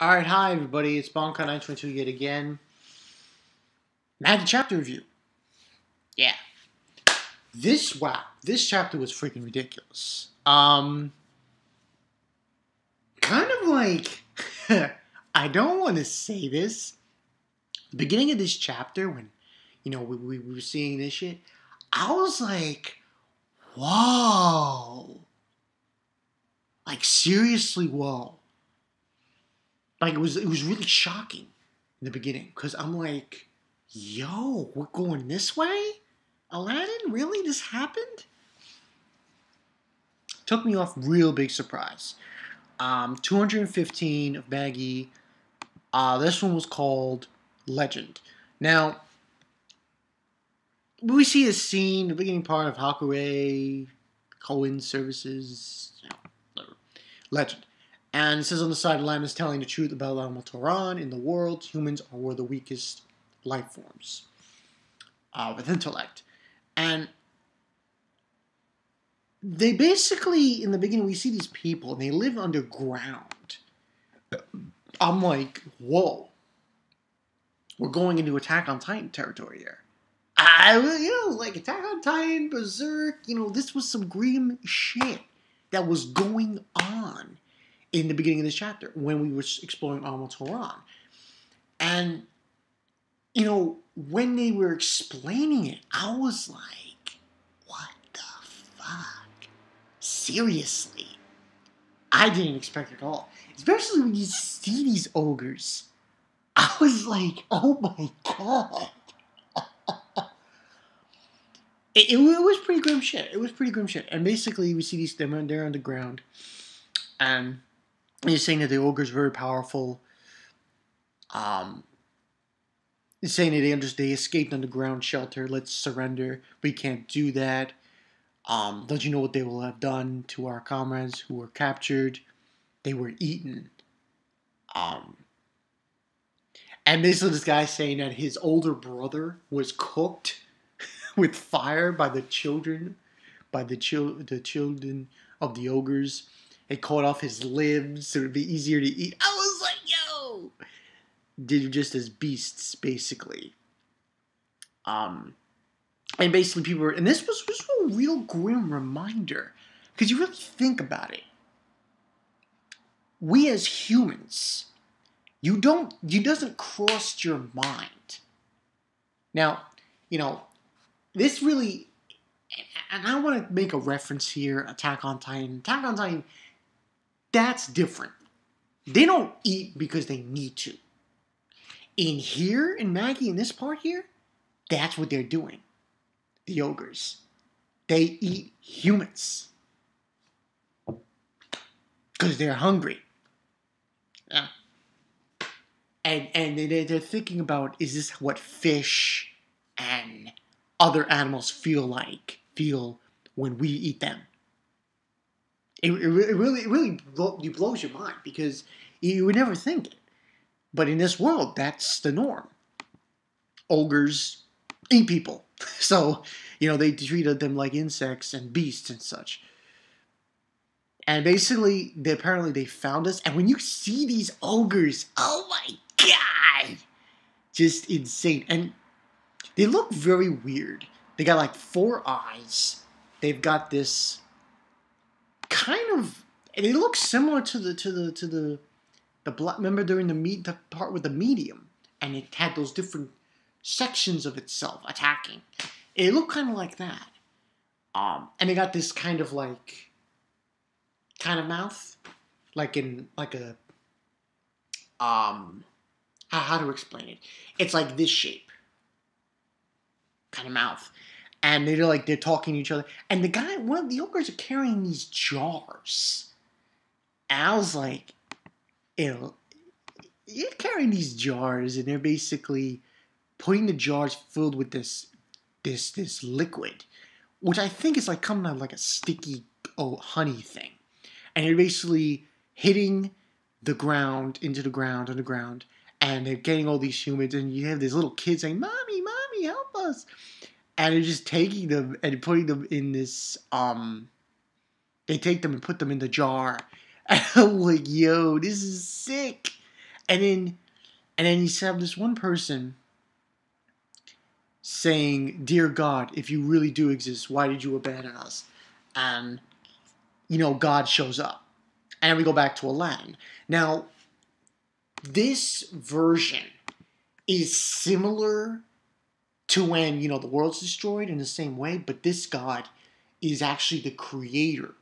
Alright, hi everybody, it's Bonka922 yet again. Magi chapter review. Yeah. This chapter was freaking ridiculous. Kind of like, I don't want to say this. The beginning of this chapter, when, we were seeing this shit, I was like, whoa. Like, seriously, whoa. Like, it was really shocking in the beginning, because I'm like, yo, we're going this way? Aladdin? Really? This happened? Took me off real big surprise. 215 of Magi. This one was called Legend. Now, we see a scene, the beginning part of Hakure, Cohen Services, whatever. Legend. And it says on the side, Aladdin is telling the truth about Al-Mataran. In the world, humans are the weakest life forms with intellect. And they basically, in the beginning, we see these people, and they live underground. I'm like, whoa. We're going into Attack on Titan territory here. Like Attack on Titan, Berserk, this was some grim shit that was going on in the beginning of this chapter when we were exploring Al-Mataran. And, when they were explaining it, I was like, what the fuck? Seriously? I didn't expect it at all. Especially when you see these ogres. I was like, oh my god. It was pretty grim shit. It was pretty grim shit. And basically, we see these, they're underground. And he's saying that the ogres are very powerful. He's saying that they escaped underground shelter. Let's surrender. We can't do that. Don't you know what they will have done to our comrades who were captured? They were eaten. And basically this guy's saying that his older brother was cooked with fire by the children, the children of the ogres. They cut off his limbs so it'd be easier to eat. I was like, yo! Did just as beasts, basically. And basically people were, and this was a real grim reminder. Because you really think about it. We as humans, you doesn't cross your mind. Now, this really, and I want to make a reference here, Attack on Titan. Attack on Titan, that's different. They don't eat because they need to. In here, in Magi, in this part here, that's what they're doing. The ogres. They eat humans. Because they're hungry. Yeah. And they're thinking about, is this what fish and other animals feel when we eat them? It really blows your mind, because you would never think it. But in this world, that's the norm. Ogres eat people. So, they treated them like insects and beasts and such. And basically, apparently they found us. And when you see these ogres, oh my god! Just insane. And they look very weird. They got like 4 eyes. They've got this kind of. They look similar to the black. Remember during the part with the medium, and it had those different sections of itself attacking. It looked kind of like that. And they got this kind of mouth, like a how to explain it? It's like this shape, kind of mouth, and they're talking to each other. And one of the ogres are carrying these jars, and I was like, you're carrying these jars, and they're basically putting the jars filled with this liquid, which I think is like coming out like a sticky honey thing, and they're basically hitting the ground, into the ground, underground, and they're getting all these humans, and you have these little kids saying, "Mommy, mommy, help us!" And they're just taking them and putting them in this. They take them and put them in the jar, and I'm like, "Yo, this is sick." And then you have this one person saying, "Dear God, if you really do exist, why did you abandon us?" And God shows up, and then we go back to Aladdin. Now, this version is similar to when the world's destroyed in the same way, but this God is actually the creator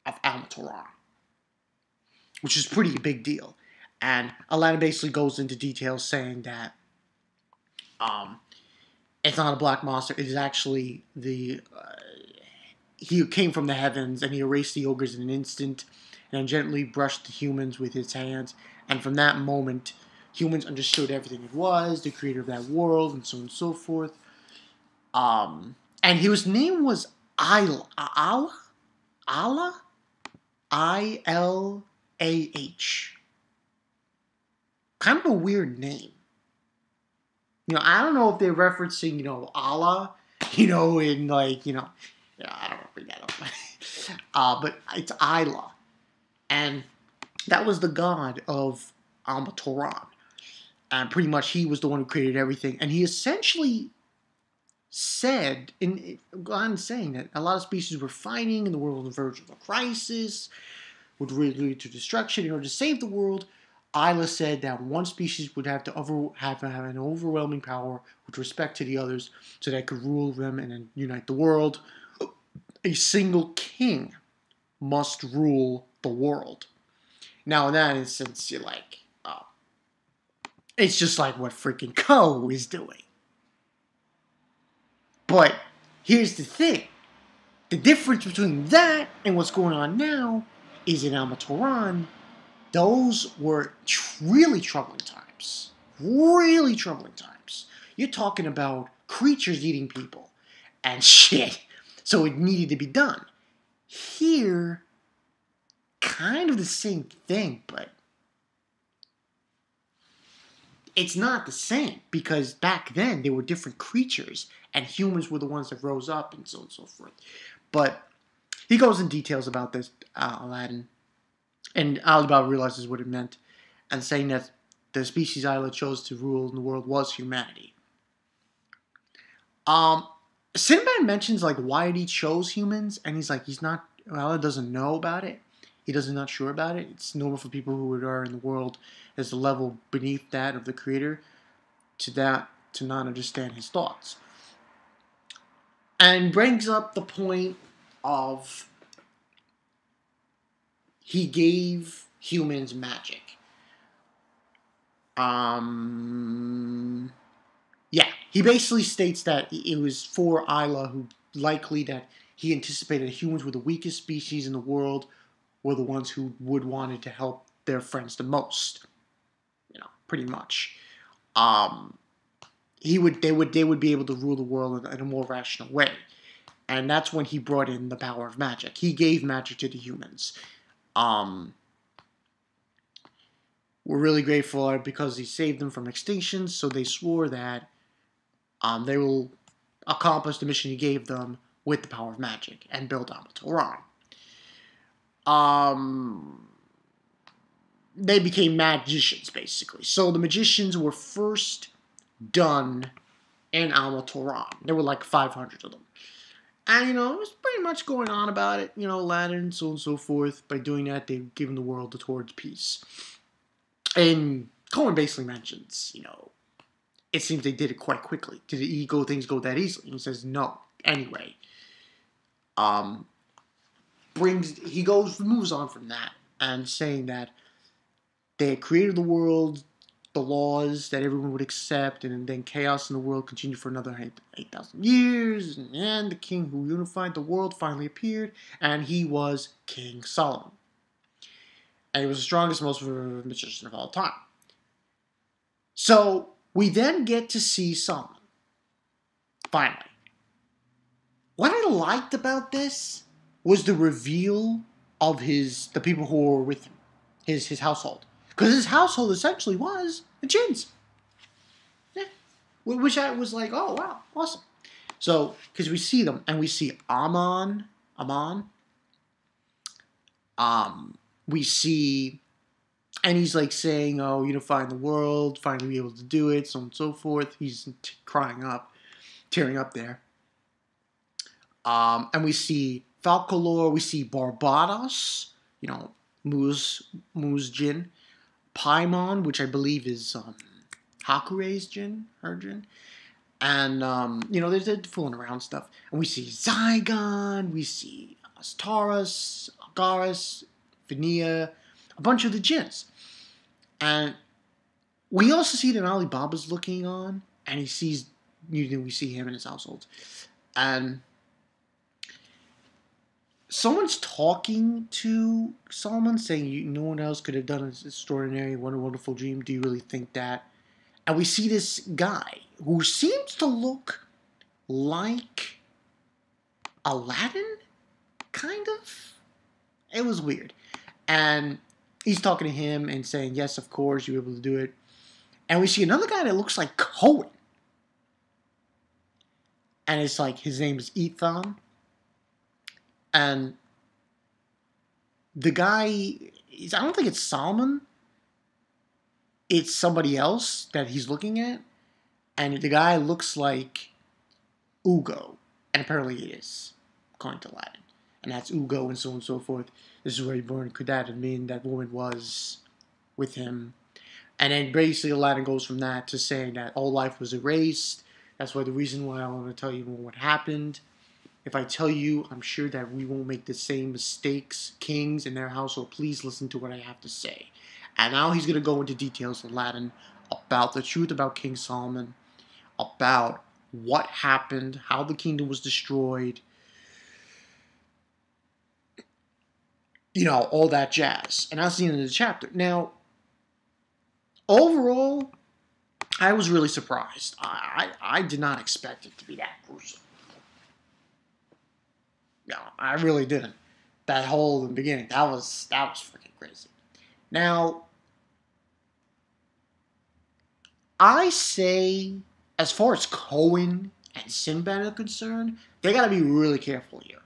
of Almatoran, which is pretty a big deal. And Aladdin basically goes into details saying that it's not a black monster. It is actually he came from the heavens and he erased the ogres in an instant and gently brushed the humans with his hands. And from that moment, humans understood everything it was, the creator of that world, and so on and so forth. And his name was Ilah. Allah? I-L-A-H. Kind of a weird name. I don't know if they're referencing, Allah, in like, I don't know, bring that up. But it's Ilah. And that was the god of Almatoran. And pretty much he was the one who created everything. And he essentially said, I'm saying that a lot of species were fighting and the world on the verge of a crisis, would lead to destruction. In order to save the world, Ilah said that one species would have to have an overwhelming power with respect to the others so that it could rule them and then unite the world. A single king must rule the world. Now, in that instance, you're like, oh, it's just like what freaking Ko is doing. But here's the thing. The difference between that and what's going on now is in Almatoran, those were really troubling times. Really troubling times. You're talking about creatures eating people and shit. So it needed to be done. Here, kind of the same thing, but it's not the same because back then there were different creatures and humans were the ones that rose up and so on and so forth. But he goes in details about this, Aladdin. And Alibaba realizes what it meant and saying that the species Ilah chose to rule in the world was humanity. Sinbad mentions like why he chose humans, and he's like, Allah doesn't know about it. He doesn't not sure about it. It's normal for people who are in the world as a level beneath that of the creator to not understand his thoughts. And brings up the point of he gave humans magic. Yeah, he basically states that it was for Ilah who likely that he anticipated humans were the weakest species in the world, were the ones who would wanted to help their friends the most. Pretty much. They would be able to rule the world in a more rational way. And that's when he brought in the power of magic. He gave magic to the humans. We're really grateful because he saved them from extinction, so they swore that they will accomplish the mission he gave them with the power of magic and build Almatoran. They became magicians, basically. So the magicians were first done in Almatoran. There were like 500 of them. And, it was pretty much going on about it, Aladdin, so on and so forth. By doing that, they've given the world towards peace. And Cohen basically mentions, it seems they did it quite quickly. Did things go that easily? He says no. Anyway, moves on from that and saying that they had created the world, the laws that everyone would accept, and then chaos in the world continued for another 8,000 years, and the king who unified the world finally appeared, and he was King Solomon. And he was the strongest, most magician of all time. So, we then get to see Solomon. Finally. What I liked about this was the reveal of the people who were with him, his household. Because his household essentially was the jinns. Yeah. Which I was like, oh, wow, awesome. So, because we see them, and we see Aman. We see, And he's like saying, "Oh, unifying the world, finally be able to do it, so on and so forth." He's crying up, tearing up there. And we see Falcolor, we see Barbados, Mu's Jin, Paimon, which I believe is Hakure's Jin, her Jin. And, they're fooling around stuff. And we see Zygon, we see Astaris, Agaris, Vania, a bunch of the Jins. And we also see that Alibaba's looking on, and we see him in his household. And someone's talking to Solomon, saying, "No one else could have done this extraordinary, wonderful dream. Do you really think that?" And we see this guy who seems to look like Aladdin, kind of. It was weird. And he's talking to him and saying, "Yes, of course, you're able to do it." And we see another guy that looks like Cohen. And it's like, his name is Ethan. And the guy, I don't think it's Solomon. It's somebody else that he's looking at. And the guy looks like Ugo. And apparently it is, according to Aladdin. And that's Ugo and so on and so forth. This is where he born. Could that have been that woman was with him? And then basically Aladdin goes from that to saying that all life was erased. That's why the reason why I want to tell you what happened. If I tell you, I'm sure that we won't make the same mistakes, kings in their household. Please listen to what I have to say. And now he's going to go into details, Aladdin, about the truth about King Solomon, about what happened, how the kingdom was destroyed, all that jazz. And that's the end of the chapter. Now, overall, I was really surprised. I did not expect it to be that gruesome. No, I really didn't. That whole in the beginning, that was freaking crazy. Now, I say, as far as Cohen and Sinbad are concerned, they got to be really careful here.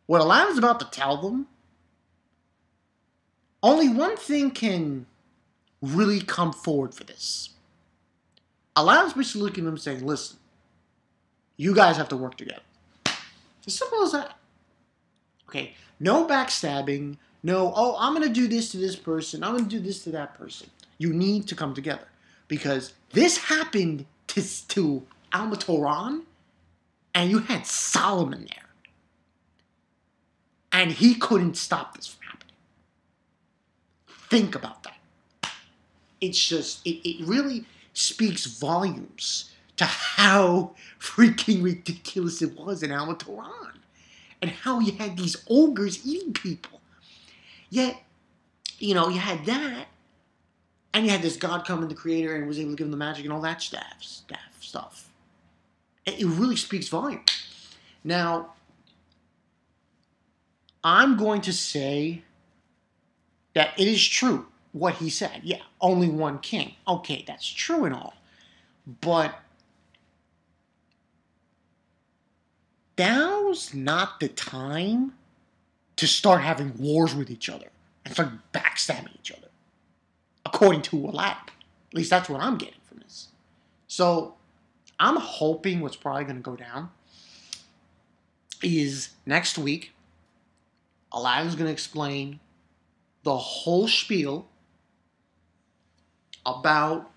What Aladdin's about to tell them, only one thing can really come forward for this. Aladdin's basically looking at them saying, "Listen, you guys have to work together." As simple as that. Okay, no backstabbing, no, I'm going to do this to this person, I'm going to do this to that person. You need to come together. Because this happened to Almatoran, and you had Solomon there. And he couldn't stop this from happening. Think about that. It's just, it really speaks volumes to how freaking ridiculous it was in Almatoran. And how you had these ogres eating people. Yet, you had that. And you had this god coming, the creator, and was able to give them the magic and all that stuff. It really speaks volumes. Now, I'm going to say that it is true what he said. Yeah, only one king. Okay, that's true and all. But now's not the time to start having wars with each other and start backstabbing each other, according to Aladdin. At least that's what I'm getting from this. So I'm hoping what's probably going to go down is next week, Aladdin's going to explain the whole spiel about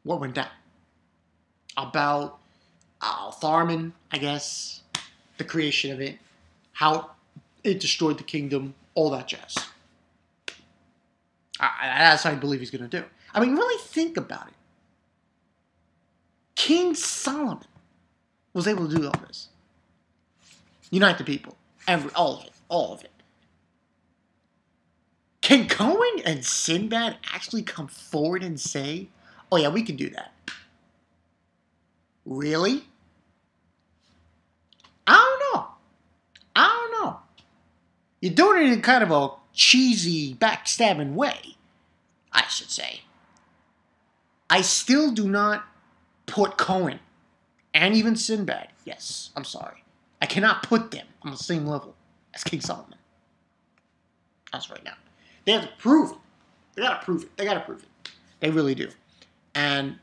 what went down. About Tharman, I guess, the creation of it, how it destroyed the kingdom, all that jazz. That's how I believe he's going to do. I mean, really think about it. King Solomon was able to do all this. Unite the people. All of it. Can Cohen and Sinbad actually come forward and say, "Oh yeah, we can do that"? Really? I don't know. You're doing it in kind of a cheesy, backstabbing way, I should say. I still do not put Cohen and even Sinbad, yes, I'm sorry, I cannot put them on the same level as King Solomon. as right now. They have to prove it. They gotta prove it. They gotta prove it. They really do. And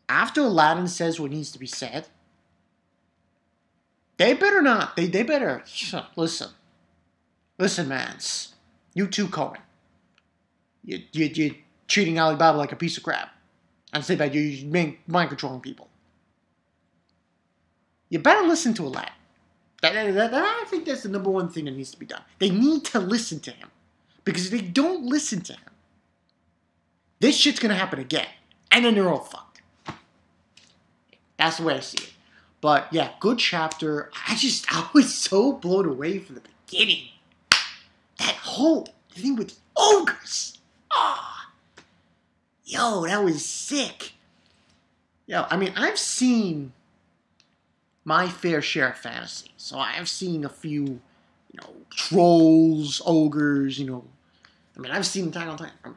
after Aladdin says what needs to be said, they better not. They better listen. Listen, mans. You too, Cohen. You're treating Alibaba like a piece of crap. And say that you're mind controlling people. You better listen to Aladdin. I think that's the number one thing that needs to be done. They need to listen to him. Because if they don't listen to him, this shit's going to happen again. And then they're all fucked. That's the way I see it. But yeah, good chapter. I was so blown away from the beginning. That whole thing with ogres. Ah, yo, that was sick. Yo, I mean, I've seen my fair share of fantasy. So I've seen a few, trolls, ogres, I mean, I've seen Attack on Titan.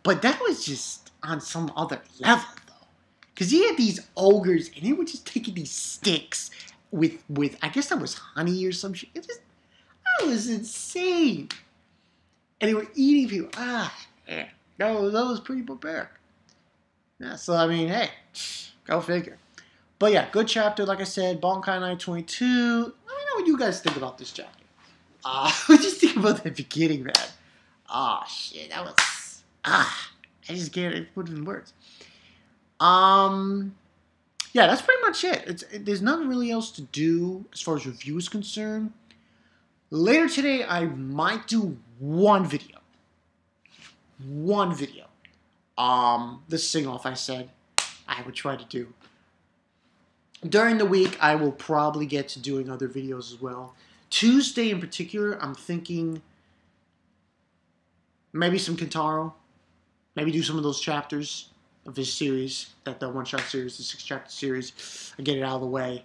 But that was just on some other level, though. Because he had these ogres, and they were just taking these sticks with I guess that was honey or some shit. That was insane. And they were eating people. Yeah. That was pretty barbaric. Yeah, so, I mean, hey, go figure. But yeah, good chapter, like I said, Bankai 922. Let me know what you guys think about this chapter. What do you think about the beginning, man? Oh, shit, that was... I just can't put it in words. Yeah, that's pretty much it. There's nothing really else to do as far as review is concerned. Later today, I might do one video. One video. The sing-off I said I would try to do. During the week, I will probably get to doing other videos as well. Tuesday in particular, I'm thinking maybe some Kintaro. Maybe do some of those chapters of this series, the one-shot series, the 6-chapter series, and get it out of the way,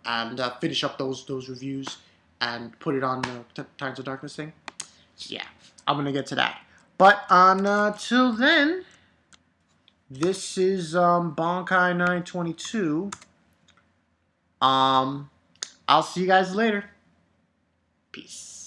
and finish up those reviews, and put it on the Times of Darkness thing. So yeah, I'm going to get to that. But until then, this is Bankai 922. I'll see you guys later. Peace.